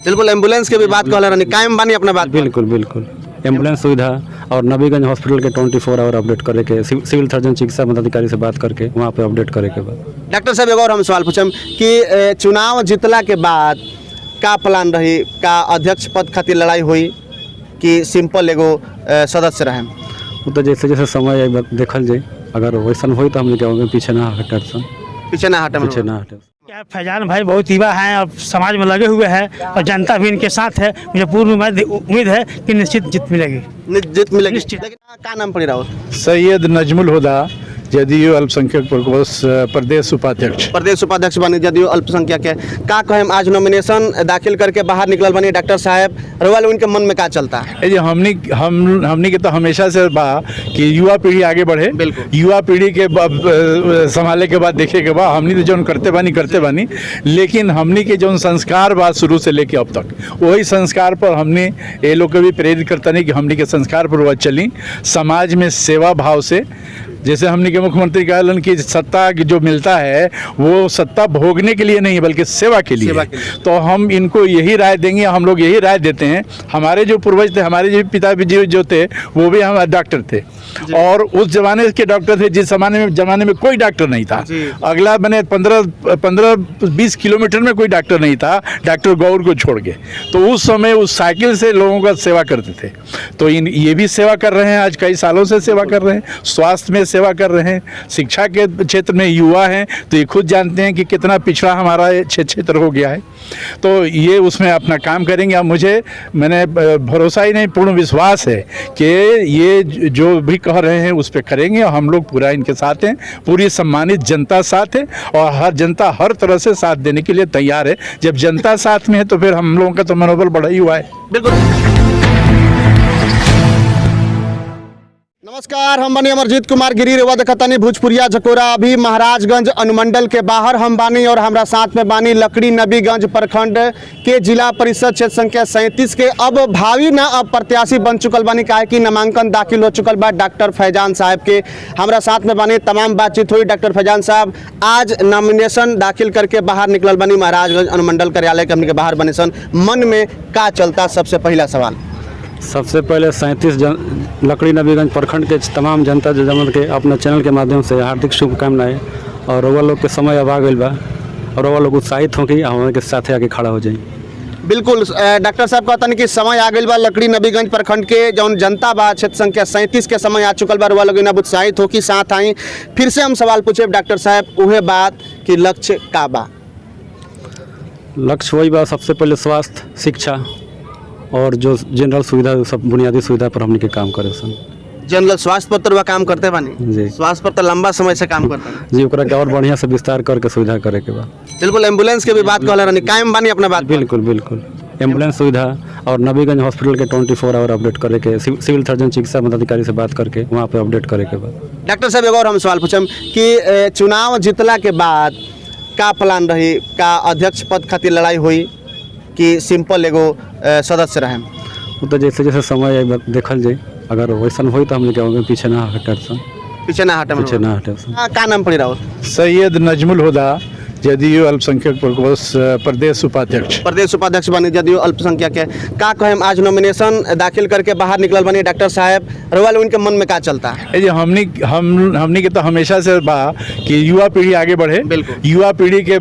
बिल्कुल एम्बुलेंस के भी बात कहले रहनी, कायम बानी अपना बात। बिल्कुल बिल्कुल एम्बुलेंस सुविधा और नबीगंज हॉस्पिटल के 24 आवर अपडेट करे के, सिविल सर्जन चिकित्सा पदाधिकारी से बात करके वहाँ पे अपडेट करे के बाद। डॉक्टर साहब एगो और हम सवाल पूछम कि चुनाव जीतला के बाद का प्लान रही, का अध्यक्ष पद खातिर लड़ाई हुई कि सिंपल एगो सदस्य रहे? वो तो जैसे जैसे समय देखल जाए, अगर वैसा हो तो हम पीछे ना हटे, पीछे ना हटे। क्या फैजान भाई बहुत युवा हैं और समाज में लगे हुए हैं और जनता भी इनके साथ है। मुझे पूर्ण उम्मीद है कि निश्चित जीत मिलेगी। जीत मिलेगी लेकिन क्या नाम पड़ी रहा? सैयद नजमुल हुदा, जदयू अल्पसंख्यक प्रदेश उपाध्यक्ष बनी जदयू अल्पसंख्यक के। का कहें आज नॉमिनेशन दाखिल करके बाहर निकल बनी डॉक्टर साहब रउआ लोगन के मन में का चलता है? ये हमनी के तो हमेशा से बा कि युवा पीढ़ी आगे बढ़े, युवा पीढ़ी के संभाले के बाद देखे के बाद हमनी तो जो करते बानी लेकिन हमनी के जो संस्कार बा शुरू से लेके अब तक वही संस्कार पर हमने ये लोग को भी प्रेरित करता नहीं कि हमनी के संस्कार पर वह चली, समाज में सेवा भाव से। जैसे हमने के मुख्यमंत्री कहलन कि सत्ता जो मिलता है वो सत्ता भोगने के लिए नहीं बल्कि सेवा के लिए। तो हम इनको यही राय देंगे, हम लोग यही राय देते हैं। हमारे जो पूर्वज थे, हमारे जो पिताजी जो थे वो भी हम डॉक्टर थे और उस जमाने के डॉक्टर थे जिस जमाने में कोई डॉक्टर नहीं था। अगला मैंने 15-20 किलोमीटर में कोई डॉक्टर नहीं था, डॉक्टर गौर को छोड़ के। तो उस समय उस साइकिल से लोगों का सेवा करते थे। तो ये भी सेवा कर रहे हैं, आज कई सालों से सेवा कर रहे हैं, स्वास्थ्य में सेवा कर रहे हैं, शिक्षा के क्षेत्र में युवा हैं तो ये खुद जानते हैं कि कितना पिछड़ा हमारा क्षेत्र हो गया है। तो ये उसमें अपना काम करेंगे। अब मैंने भरोसा ही नहीं, पूर्ण विश्वास है कि ये जो भी कह रहे हैं उस पर करेंगे और हम लोग पूरा इनके साथ हैं, पूरी सम्मानित जनता साथ है और हर जनता हर तरह से साथ देने के लिए तैयार है। जब जनता साथ में है तो फिर हम लोगों का तो मनोबल बढ़ा ही हुआ है। बिल्कुल। नमस्कार, हम बानी अमरजीत कुमार गिरी, रेवा देखतानी भोजपुरिया झकोरा। अभी महाराजगंज अनुमंडल के बाहर हम बानी और हमारा साथ में बानी लकड़ी नबीगंज प्रखंड के जिला परिषद क्षेत्र संख्या 37 के अब भावी ना अब प्रत्याशी बन चुकल बानी, काहे कि नामांकन दाखिल हो चुकल बा डॉक्टर फैजान साहब के। हमारा साथ में बानी, तमाम बातचीत हुई। डॉक्टर फैजान साहब आज नॉमिनेशन दाखिल करके बाहर निकल बानी महाराजगंज अनुमंडल कार्यालय के हमने के बाहर बने सन, मन में का चलता? सबसे पहला सवाल। सबसे पहले 37 लकड़ी नबीगंज प्रखंड के तमाम जनता जमन के अपना चैनल के माध्यम से हार्दिक शुभकामनाएं। और रउआ लोग के समय अब आ गई बा और रउआ लोग उत्साहित हो कि हमारे के साथ आके खड़ा हो जाए। बिल्कुल डॉक्टर साहब कहता कि समय आ गई बा, लकड़ी नबीगंज प्रखंड के जौन जनता बा क्षेत्र संख्या 37 के समय आ चुकल बा, रउआ लोग अब उत्साहित हो कि साथ आई। फिर से हम सवाल पूछे डॉक्टर साहब उहे बात कि लक्ष्य का बा? लक्ष्य वही बा, सबसे पहले स्वास्थ्य, शिक्षा और जो जनरल सुविधा, सब बुनियादी सुविधा पर हमने के काम करे सन। जनरल स्वास्थ्य पर तो काम करते बानी जी, स्वास्थ्य पर तो लंबा समय से काम करते हैं जी, ओकरा के और बढ़िया से विस्तार करके सुविधा करे के बाद। बिल्कुल एम्बुलेंस के भी बात कहले रहनी, कायम बानी अपना बात। बिल्कुल एम्बुलेंस सुविधा और नबीगंज हॉस्पिटल के 24 आवर अपडेट करे के, सिविल सर्जन चिकित्सा पदाधिकारी से बात करके वहाँ पे अपडेट करे के बाद। डॉक्टर साहब एगो और हम सवाल पूछम कि चुनाव जीतला के बाद का प्लान रही, का अध्यक्ष पद खातिर लड़ाई हुई कि सिंपल एगो सदस्य रहे? वो तो जैसे जैसे समय देखल जाए, अगर वैसा हो तो हम पीछे ना हटे। पीछे ना हटे। का नाम पड़ी रहा? सैयद नजमुल हुदा, जदयू अल्पसंख्यक प्रदेश उपाध्यक्ष बनी जदयू अल्पसंख्यक के। का कहें आज नॉमिनेशन दाखिल करके बाहर निकल बनी डॉक्टर साहब रउआ लोगन के मन में का चलता है? ये हमनी के तो हमेशा से बा कि युवा पीढ़ी आगे बढ़े, युवा पीढ़ी के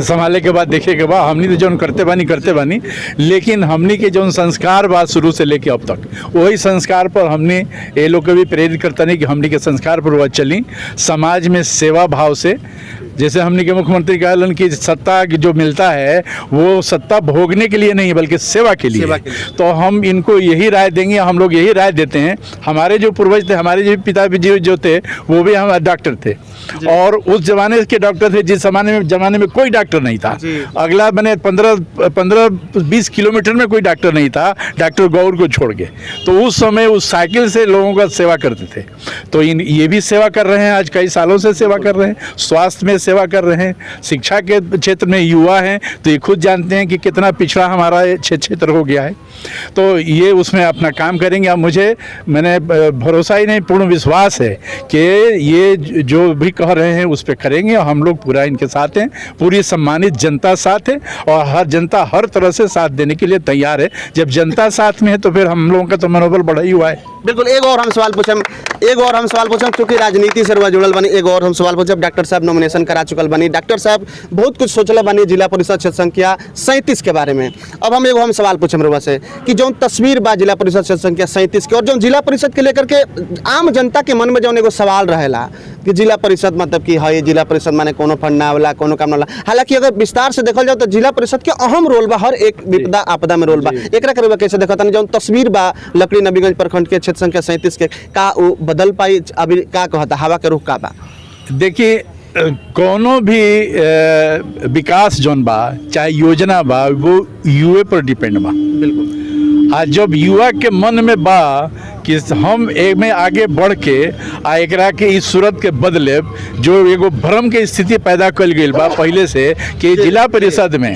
संभाले के बाद देखे के बाद हमनी तो जो करते बानी लेकिन हमनी के जो संस्कार बा शुरू से लेके अब तक वही संस्कार पर हमने ये लोग को भी प्रेरित करता नहीं कि हमनी के संस्कार पर वह चली, समाज में सेवा भाव से। जैसे हमने के मुख्यमंत्री कहलन कि सत्ता जो मिलता है वो सत्ता भोगने के लिए नहीं बल्कि सेवा के लिए। तो हम इनको यही राय देंगे, हम लोग यही राय देते हैं। हमारे जो पूर्वज थे, हमारे जो पिताजी जो थे वो भी हम डॉक्टर थे और उस जमाने के डॉक्टर थे जिस जमाने में कोई डॉक्टर नहीं था। अगला मैंने 15-20 किलोमीटर में कोई डॉक्टर नहीं था, डॉक्टर गौर को छोड़ के। तो उस समय उस साइकिल से लोगों का सेवा करते थे। तो ये भी सेवा कर रहे हैं, आज कई सालों से सेवा कर रहे हैं, स्वास्थ्य में सेवा कर रहे हैं, शिक्षा के क्षेत्र में युवा हैं, तो ये खुद जानते हैं कि कितना पिछड़ा हमारा ये क्षेत्र हो गया है। तो ये उसमें अपना काम करेंगे। अब मैंने भरोसा ही नहीं, पूर्ण विश्वास है कि ये जो भी कह रहे हैं उस पर करेंगे, और हम लोग पूरा इनके साथ हैं, पूरी सम्मानित जनता साथ है, और हर जनता हर तरह से साथ देने के लिए तैयार है। जब जनता साथ में है तो फिर हम लोगों का तो मनोबल बढ़ा ही हुआ है। बिल्कुल। एक और हम सवाल पूछम क्योंकि राजनीति से रुआ जुड़ल बनी। एक और हम सवाल पूछब, डॉक्टर साहब नॉमिनेशन करा चुकल बनी, डॉक्टर साहब बहुत कुछ सोचले बनी जिला परिषद क्षेत्र संख्या 37 के बारे में। अब हम सवाल पूछम रुआ से कि जो तस्वीर बा जिला परिषद क्षेत्र संख्या 37 के, और जो जिला परिषद के लेकर के आम जनता के मन में जो एगो सवाल रहेला कि जिला परिषद मतलब कि है जिला परिषद माने कोनो फंड ना वाला, कोनो काम ना वाला। हालांकि अगर विस्तार से देखल जाओ तो जिला परिषद के अहम रोल बा, हर एक विपदा आपदा में रोल बा। एकरा के कैसे देखत जो तस्वीर बा लकड़ी नबीगंज प्रखंड के क्षेत्र संख्या 37 के, का वो बदल पाई? अभी का कहता हवा के रुख का बा? देखिए, कोनो भी विकास जोन बा चाहे योजना बा वो युवा पर डिपेंड बा। बिल्कुल। आज जब युवा के मन में बा कि हम एक में आगे बढ़ के एकरा के इस सूरत के बदले, जो एगो भ्रम के स्थिति पैदा कल गई बा पहले से कि जिला परिषद में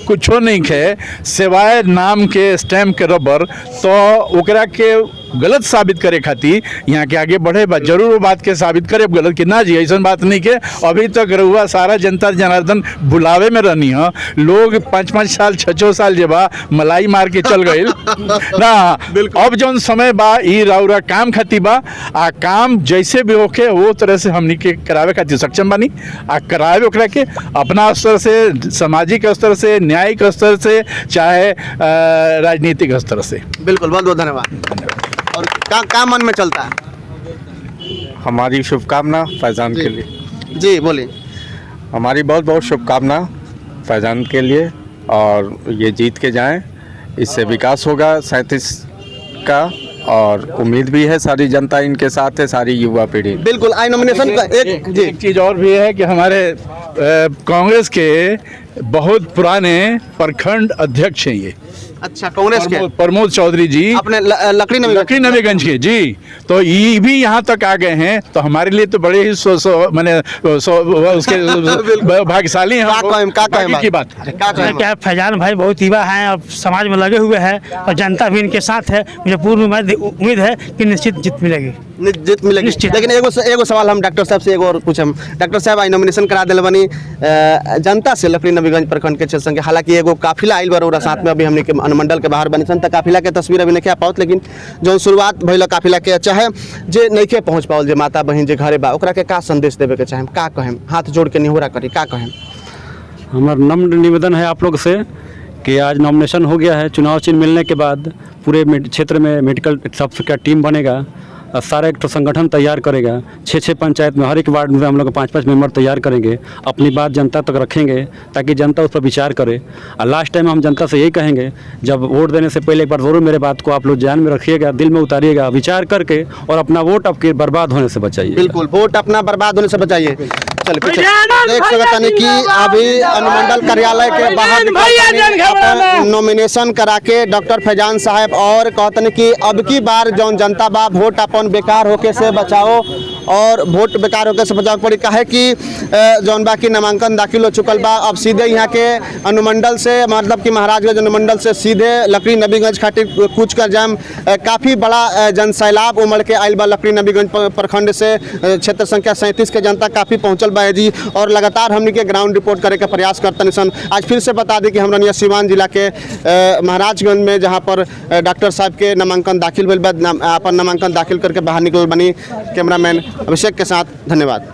कुछो नहीं है सिवाय नाम के स्टैम्प के रबर, तो ओकरा के गलत साबित करे खातिर यहाँ के आगे बढ़े बा। जरूर वो बात के साबित करे गलत कि ना जी ऐसा बात नहीं के। अभी तक रहुआ सारा जनता जनार्दन बुलावे में रहनी है, लोग 5-5 साल 6-6 साल जे बा मलाई मार के चल गए ना। अब जौन समय बा ई राउरा काम खातिर बा, आ काम जैसे भी होके वो तरह से हमनी के करावे खातिर सक्षम बानी, आ करावे ओकरा के अपना स्तर से, सामाजिक स्तर से, न्यायिक स्तर से, चाहे राजनीतिक स्तर से। बिल्कुल, बहुत बहुत धन्यवाद। और क्या मन में चलता है? हमारी शुभकामना फैजान के लिए। जी बोलिए। हमारी बहुत बहुत शुभकामना फैजान के लिए, और ये जीत के जाएं, इससे विकास होगा 37 का, और उम्मीद भी है सारी जनता इनके साथ है, सारी युवा पीढ़ी। बिल्कुल। आई नॉमिनेशन का एक चीज़ और भी है कि हमारे कांग्रेस के बहुत पुराने प्रखंड अध्यक्ष हैं ये। अच्छा, कांग्रेस के प्रमोद चौधरी जी अपने लकड़ी नबीगंज के जी, तो ये भी यहाँ तक आ गए हैं, तो हमारे लिए तो बड़े ही उसके भाग्यशाली हैं। की बात क्या फैजान भाई बहुत युवा हैं और समाज में लगे हुए हैं, और जनता भी इनके साथ है। मुझे पूर्ण उम्मीद है कि निश्चित जीत मिलेगी। लेकिन एगो सवाल हम डॉक्टर साहब से एगो और पूछम। डॉक्टर साहब आई नॉमिनेशन करा दिल बनी जनता से लकड़ी नबीगंज प्रखंड के क्षेत्र संख्या, हालांकि एगो काफिला आइल बा साथ में, अभी हमने के अनुमंडल के बाहर बनी सन, तक काफिला के तस्वीर अभी नहीं पाओत, लेकिन जो शुरुआत भइल काफिला के, चाहे जे नहीं के पहुँच पाओल, जे माता बहन जे घरे बा, ओकरा के का संदेश देवे के चाहे, का कहें? हाथ जोड़ के निहोरा करी, का कहें? हमार नम्र निवेदन है आप लोग से कि आज नॉमिनेशन हो गया है, चुनाव चिन्ह मिलने के बाद पूरे क्षेत्र में मेडिकल सब का टीम बनेगा, सारा एक संगठन तैयार करेगा। 6-6 पंचायत में हर एक वार्ड में हम लोग 5-5 मेंबर तैयार करेंगे, अपनी बात जनता तक रखेंगे ताकि जनता उस पर विचार करे। और लास्ट टाइम हम जनता से यही कहेंगे, जब वोट देने से पहले एक बार ज़रूर मेरे बात को आप लोग ध्यान में रखिएगा, दिल में उतारिएगा, विचार करके, और अपना वोट आपके बर्बाद होने से बचाइए। बिल्कुल, वोट अपना बर्बाद होने से बचाइए। चल पीछे देख सकते कि अभी अनुमंडल कार्यालय के बाहर नॉमिनेशन करा के डॉक्टर फैजान साहब और कहते कि अब की बार जौन जनता बा वोट अपन बेकार होके से बचाओ, और वोट बेकार होके से बचाओ पड़ी। कहे कि जौन बा की नामांकन दाखिल हो चुकल बा, अब सीधे यहाँ के अनुमंडल से, मतलब कि महाराजगंज अनुमंडल से सीधे लकड़ी नबीगंज खातिर कूच कर जाम। काफ़ी बड़ा जनसैलाब उमड़ के आयल बा लकड़ी नबीगंज प्रखंड से, क्षेत्र संख्या 37 के जनता काफ़ी पहुँचल बा जी, और लगातार हमने के ग्राउंड रिपोर्ट करे के प्रयास करते सन। आज फिर से बता दें कि हमरा सीवान जिला के महाराजगंज में, जहाँ पर डॉक्टर साहब के नामांकन दाखिल भेल बा, अपन नामांकन दाखिल करके बाहर निकल बनी। कैमरामैन अभिषेक के साथ धन्यवाद।